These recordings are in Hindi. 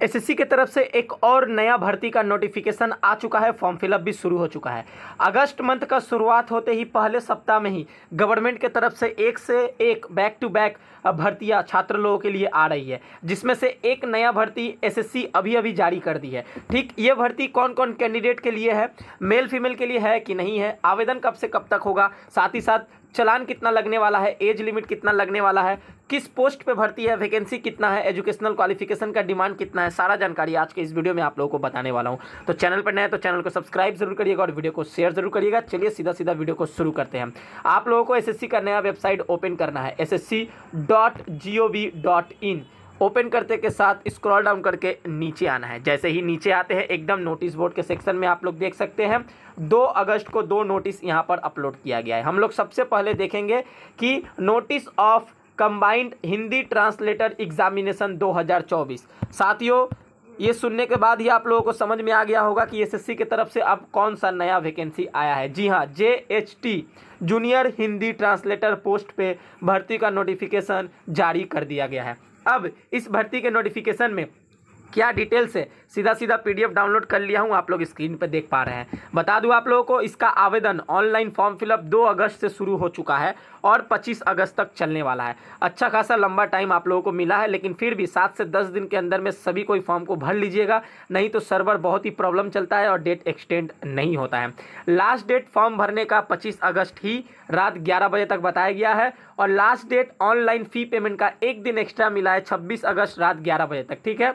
एसएससी की तरफ से एक और नया भर्ती का नोटिफिकेशन आ चुका है। फॉर्म फिलअप भी शुरू हो चुका है। अगस्त मंथ का शुरुआत होते ही पहले सप्ताह में ही गवर्नमेंट की तरफ से एक बैक टू बैक भर्तियां छात्र लोगों के लिए आ रही है, जिसमें से एक नया भर्ती एसएससी अभी जारी कर दी है। ठीक, ये भर्ती कौन कौन कैंडिडेट के लिए है, मेल फीमेल के लिए है कि नहीं है, आवेदन कब से कब तक होगा, साथ ही साथ चलान कितना लगने वाला है, एज लिमिट कितना लगने वाला है, किस पोस्ट पे भर्ती है, वैकेंसी कितना है, एजुकेशनल क्वालिफिकेशन का डिमांड कितना है, सारा जानकारी आज के इस वीडियो में आप लोगों को बताने वाला हूं। तो चैनल पर नए हैं तो चैनल को सब्सक्राइब जरूर करिएगा और वीडियो को शेयर जरूर करिएगा। चलिए सीधा वीडियो को शुरू करते हैं। आप लोगों को एसएससी का नया वेबसाइट ओपन करना है, ssc.gov.in। ओपन करते के साथ स्क्रॉल डाउन करके नीचे आना है। जैसे ही नीचे आते हैं एकदम नोटिस बोर्ड के सेक्शन में आप लोग देख सकते हैं 2 अगस्त को 2 नोटिस यहां पर अपलोड किया गया है। हम लोग सबसे पहले देखेंगे कि notice of combined Hindi translator examination 2024। साथियों, ये सुनने के बाद ही आप लोगों को समझ में आ गया होगा कि एसएससी की तरफ से अब कौन सा नया वैकेंसी आया है। जी हाँ, JHT junior Hindi translator post पे भर्ती का नोटिफिकेशन जारी कर दिया गया है। अब इस भर्ती के नोटिफिकेशन में क्या डिटेल्स है, सीधा PDF डाउनलोड कर लिया हूं, आप लोग स्क्रीन पर देख पा रहे हैं। बता दूं आप लोगों को, इसका आवेदन ऑनलाइन फॉर्म फिलअप 2 अगस्त से शुरू हो चुका है और 25 अगस्त तक चलने वाला है। अच्छा खासा लंबा टाइम आप लोगों को मिला है, लेकिन फिर भी 7 से 10 दिन के अंदर में सभी कोई फॉर्म को भर लीजिएगा, नहीं तो सर्वर बहुत ही प्रॉब्लम चलता है और डेट एक्सटेंड नहीं होता है। लास्ट डेट फॉर्म भरने का 25 अगस्त ही रात 11 बजे तक बताया गया है और last date online fee payment का एक दिन एक्स्ट्रा मिला है 26 अगस्त रात 11 बजे तक। ठीक है,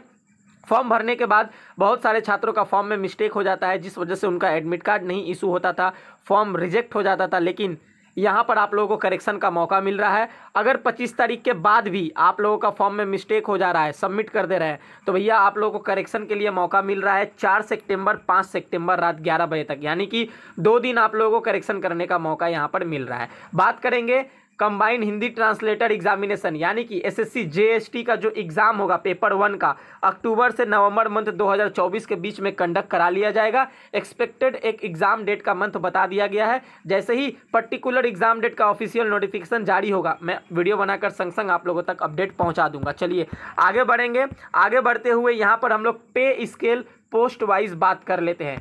फॉर्म भरने के बाद बहुत सारे छात्रों का फॉर्म में मिस्टेक हो जाता है, जिस वजह से उनका एडमिट कार्ड नहीं इशू होता था, फॉर्म रिजेक्ट हो जाता था। लेकिन यहाँ पर आप लोगों को करेक्शन का मौका मिल रहा है। अगर 25 तारीख के बाद भी आप लोगों का फॉर्म में मिस्टेक हो जा रहा है, सबमिट कर दे रहे हैं, तो भैया आप लोगों को करेक्शन के लिए मौका मिल रहा है 4 सितंबर 5 सितंबर रात 11 बजे तक, यानी कि 2 दिन आप लोगों को करेक्शन करने का मौका यहाँ पर मिल रहा है। बात करेंगे कंबाइंड हिंदी ट्रांसलेटर एग्जामिनेशन यानी कि एसएससी JHT का जो एग्जाम होगा पेपर 1 का, अक्टूबर से नवंबर मंथ 2024 के बीच में कंडक्ट करा लिया जाएगा। एक्सपेक्टेड एक एग्जाम डेट का मंथ बता दिया गया है। जैसे ही पर्टिकुलर एग्जाम डेट का ऑफिशियल नोटिफिकेशन जारी होगा, मैं वीडियो बनाकर संग आप लोगों तक अपडेट पहुंचा दूंगा। चलिए आगे बढ़ेंगे। आगे बढ़ते हुए यहाँ पर हम लोग पे स्केल पोस्ट वाइज बात कर लेते हैं।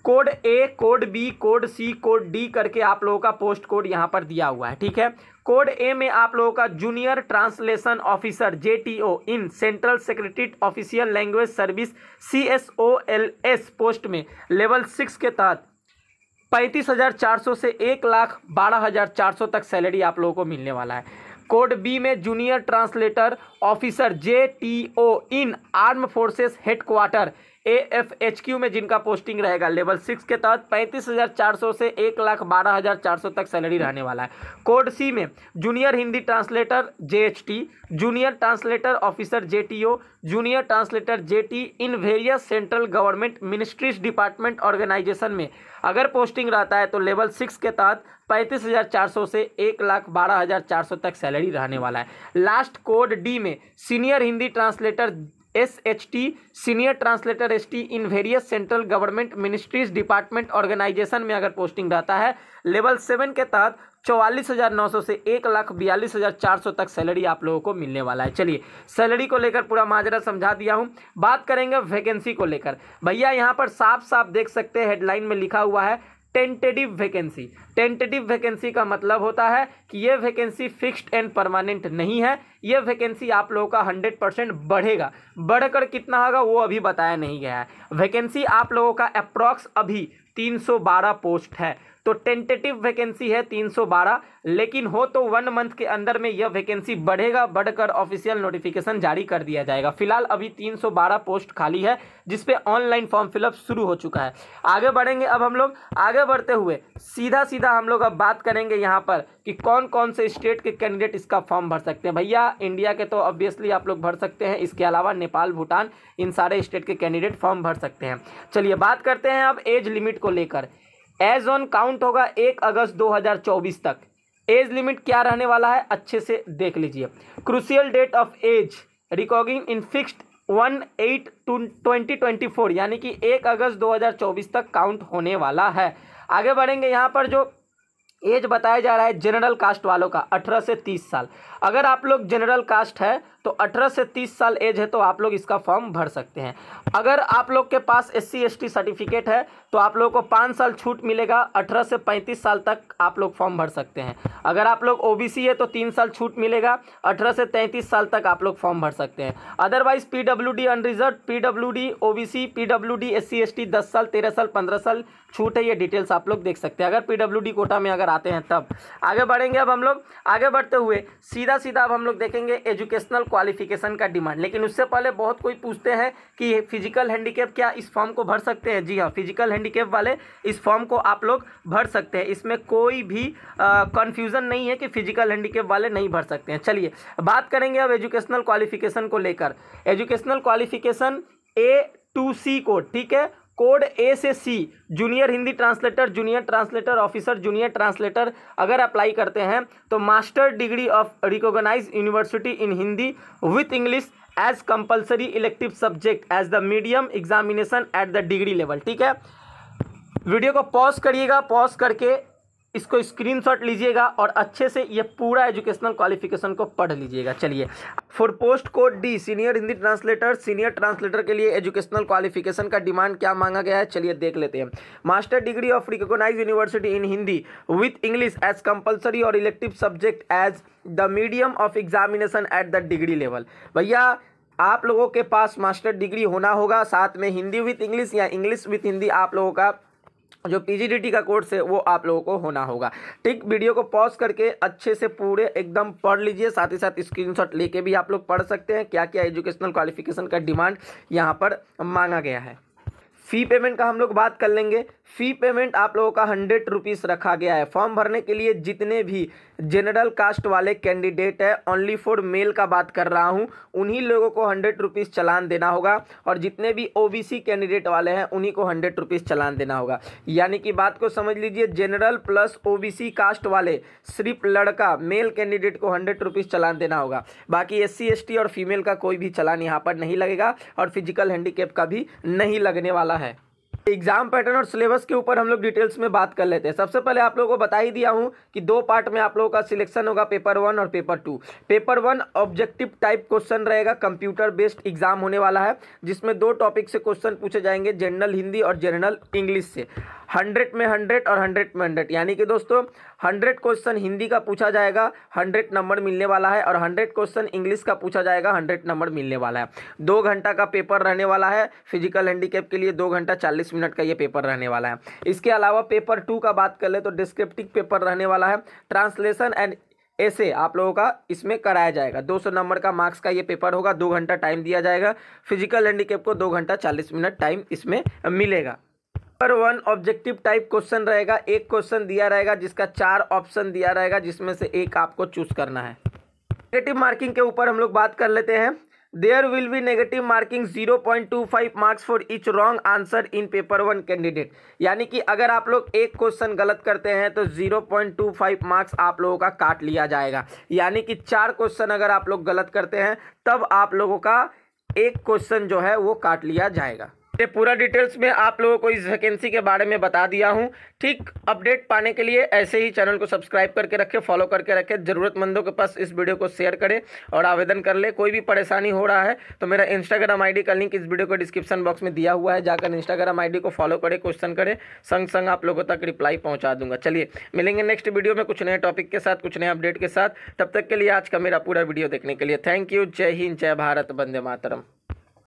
Code A, code B, code C, code D करके आप लोगों का पोस्ट कोड यहाँ पर दिया हुआ है। ठीक है, कोड A में आप लोगों का junior translation officer JTO in central secretariat official language service CSOLS post में लेवल 6 के तहत 35,400 से 1,12,400 तक सैलरी आप लोगों को मिलने वाला है। कोड B में जूनियर ट्रांसलेटर ऑफिसर JTO इन आर्म फोर्सेस हेडक्वार्टर AFHQ में जिनका पोस्टिंग रहेगा लेवल 6 के तहत 35,400 से 1,12,400 तक सैलरी रहने वाला है। कोड C में junior Hindi translator JHT, junior translator officer JTO, junior translator JT in various central government ministries department organisation में अगर पोस्टिंग रहता है तो लेवल 6 के तहत 35,400 से 1,12,400 तक सैलरी रहने वाला है। लास्ट कोड D में senior Hindi translator SHT, senior translator ST in various central government ministries department organisation में अगर पोस्टिंग रहता है लेवल 7 के तहत 44,900 से 1,42,400 तक सैलरी आप लोगों को मिलने वाला है। चलिए सैलरी को लेकर पूरा माजरा समझा दिया हूं। बात करेंगे वैकेंसी को लेकर। भैया यहाँ पर साफ देख सकते हैं, हेडलाइन में लिखा हुआ है टेंटेटिव वैकेंसी। टेंटेटिव वैकेंसी का मतलब होता है कि ये वैकेंसी फिक्स्ड एंड परमानेंट नहीं है। ये वैकेंसी आप लोगों का 100% बढ़ेगा। बढ़कर कितना होगा वो अभी बताया नहीं गया है। वैकेंसी आप लोगों का अप्रॉक्स अभी 312 पोस्ट है, तो टेंटेटिव वैकेंसी है 312, लेकिन हो तो 1 मंथ के अंदर में यह वैकेंसी बढ़ेगा, बढ़कर ऑफिशियल नोटिफिकेशन जारी कर दिया जाएगा। फिलहाल अभी 312 पोस्ट खाली है, जिसपे ऑनलाइन फॉर्म फिलअप शुरू हो चुका है। आगे बढ़ेंगे। अब हम लोग आगे बढ़ते हुए सीधा हम लोग अब बात करेंगे यहाँ पर कि कौन कौन से स्टेट के कैंडिडेट इसका फॉर्म भर सकते हैं। भैया इंडिया के तो ऑब्वियसली आप लोग भर सकते हैं, इसके अलावा नेपाल, भूटान, इन सारे स्टेट के कैंडिडेट फॉर्म भर सकते हैं। चलिए बात करते हैं अब एज लिमिट को लेकर। एज ऑन काउंट होगा 1 अगस्त 2024 तक। एज लिमिट क्या रहने वाला है अच्छे से देख लीजिए। Crucial date of age recording in fixed 1/8/2024 यानी कि 1 अगस्त 2024 तक काउंट होने वाला है। आगे बढ़ेंगे। यहाँ पर जो एज बताया जा रहा है जनरल कास्ट वालों का 18 से 30 साल। अगर आप लोग जनरल कास्ट है तो 18 से 30 साल एज है तो आप लोग इसका फॉर्म भर सकते हैं। अगर आप लोग के पास SC ST सर्टिफिकेट है तो आप लोगों को 5 साल छूट मिलेगा, 18 से 35 साल तक आप लोग फॉर्म भर सकते हैं। अगर आप लोग OBC है तो 3 साल छूट मिलेगा, 18 से 33 साल तक आप लोग फॉर्म भर सकते हैं। Otherwise PWD unreserved, PWD OBC, PWD SC ST 10 साल, 13 साल, 15 साल छूट है। ये डिटेल्स आप लोग देख सकते हैं अगर PWD कोटा में अगर आते हैं तब। आगे बढ़ेंगे। अब हम लोग आगे बढ़ते हुए सीधा अब हम लोग देखेंगे एजुकेशनल क्वालिफिकेशन का डिमांड। लेकिन उससे पहले बहुत कोई पूछते हैं कि फिजिकल हैंडीकैप क्या इस फॉर्म को भर सकते हैं। जी हाँ, फिजिकल हैंडीकैप वाले इस फॉर्म को आप लोग भर सकते हैं। इसमें कोई भी कंफ्यूजन नहीं है कि फिजिकल हैंडीकैप वाले नहीं भर सकते हैं। चलिए बात करेंगे अब एजुकेशनल क्वालिफिकेशन को लेकर। Educational qualification A to C code, ठीक है। कोड A से C junior Hindi translator, junior translator officer, junior translator अगर अप्लाई करते हैं तो master degree of recognize university in Hindi with English as compulsory elective subject as the medium examination at the degree level, ठीक है। वीडियो को पॉज करिएगा, पॉज करके इसको स्क्रीनशॉट लीजिएगा और अच्छे से ये पूरा एजुकेशनल क्वालिफिकेशन को पढ़ लीजिएगा। चलिए, for post code D senior Hindi translator, senior translator के लिए एजुकेशनल क्वालिफिकेशन का डिमांड क्या मांगा गया है, चलिए देख लेते हैं। Master degree of recognised university in Hindi with English as compulsory और elective subject as the medium of examination at the degree level. भैया आप लोगों के पास मास्टर डिग्री होना होगा, साथ में हिंदी विथ इंग्लिश या इंग्लिश विथ हिंदी आप लोगों का जो PGDT का कोर्स है वो आप लोगों को होना होगा, ठीक। वीडियो को पॉज करके अच्छे से पूरे एकदम पढ़ लीजिए, साथ ही साथ स्क्रीनशॉट लेके भी आप लोग पढ़ सकते हैं क्या क्या एजुकेशनल क्वालिफिकेशन का डिमांड यहाँ पर मांगा गया है। फ़ी पेमेंट का हम लोग बात कर लेंगे। फ़ी पेमेंट आप लोगों का 100 रुपीज़ रखा गया है। फॉर्म भरने के लिए जितने भी जनरल कास्ट वाले कैंडिडेट है, ओनली फॉर मेल का बात कर रहा हूं, उन्हीं लोगों को 100 रुपीज़ चालान देना होगा और जितने भी OBC कैंडिडेट वाले हैं उन्हीं को 100 रुपीज़ चालान देना होगा। यानी कि बात को समझ लीजिए, जनरल प्लस OBC कास्ट वाले सिर्फ लड़का मेल कैंडिडेट को 100 रुपीज़ चालान देना होगा। बाकी SC ST और फीमेल का कोई भी चालान यहाँ पर नहीं लगेगा और फिजिकल हैंडीकैप का भी नहीं लगने वाला है। एग्जाम पैटर्न और सिलेबस के ऊपर हम लोग डिटेल्स में बात कर लेते हैं। सबसे पहले आप लोगों को बता ही दिया हूं कि 2 पार्ट में आप लोगों का सिलेक्शन होगा, पेपर 1 और paper 2। Paper 1 objective type question रहेगा, कंप्यूटर बेस्ड एग्जाम होने वाला है, जिसमें 2 टॉपिक से क्वेश्चन पूछे जाएंगे, जनरल हिंदी और जनरल इंग्लिश से। 100 में 100 और 100 में 100, यानी कि दोस्तों 100 क्वेश्चन हिंदी का पूछा जाएगा, 100 नंबर मिलने वाला है, और 100 क्वेश्चन इंग्लिश का पूछा जाएगा, 100 नंबर मिलने वाला है। 2 घंटा का पेपर रहने वाला है। फिजिकल हैंडीकैप के लिए 2 घंटा 40 मिनट का ये पेपर रहने वाला है। इसके अलावा पेपर 2 का बात कर ले तो डिस्क्रिप्टिव पेपर रहने वाला है। ट्रांसलेशन एंड ऐसे आप लोगों का इसमें कराया जाएगा। 200 नंबर का मार्क्स का ये पेपर होगा, 2 घंटा टाइम दिया जाएगा। फिजिकल हैंडीकैप को 2 घंटा 40 मिनट टाइम इसमें मिलेगा। पेपर 1 ऑब्जेक्टिव टाइप क्वेश्चन रहेगा, एक क्वेश्चन दिया रहेगा जिसका 4 ऑप्शन दिया रहेगा, जिसमें से एक आपको चूज करना है। नेगेटिव मार्किंग के ऊपर हम लोग बात कर लेते हैं। There will be negative marking 0.25 marks for each wrong answer in paper 1 candidate. यानी कि अगर आप लोग एक क्वेश्चन गलत करते हैं तो 0.25 मार्क्स आप लोगों का काट लिया जाएगा। यानी कि 4 क्वेश्चन अगर आप लोग गलत करते हैं तब आप लोगों का एक क्वेश्चन जो है वो काट लिया जाएगा। ये पूरा डिटेल्स में आप लोगों को इस वैकेंसी के बारे में बता दिया हूं। ठीक, अपडेट पाने के लिए ऐसे ही चैनल को सब्सक्राइब करके रखें, फॉलो करके रखें, ज़रूरतमंदों के पास इस वीडियो को शेयर करें और आवेदन कर ले। कोई भी परेशानी हो रहा है तो मेरा इंस्टाग्राम ID का लिंक इस वीडियो को डिस्क्रिप्शन बॉक्स में दिया हुआ है, जाकर इंस्टाग्राम ID को फॉलो करें, क्वेश्चन करें, संग संग आप लोगों तक रिप्लाई पहुँचा दूंगा। चलिए मिलेंगे नेक्स्ट वीडियो में कुछ नए टॉपिक के साथ, कुछ नए अपडेट के साथ। तब तक के लिए आज का मेरा पूरा वीडियो देखने के लिए थैंक यू। जय हिंद, जय भारत, वंदे मातरम।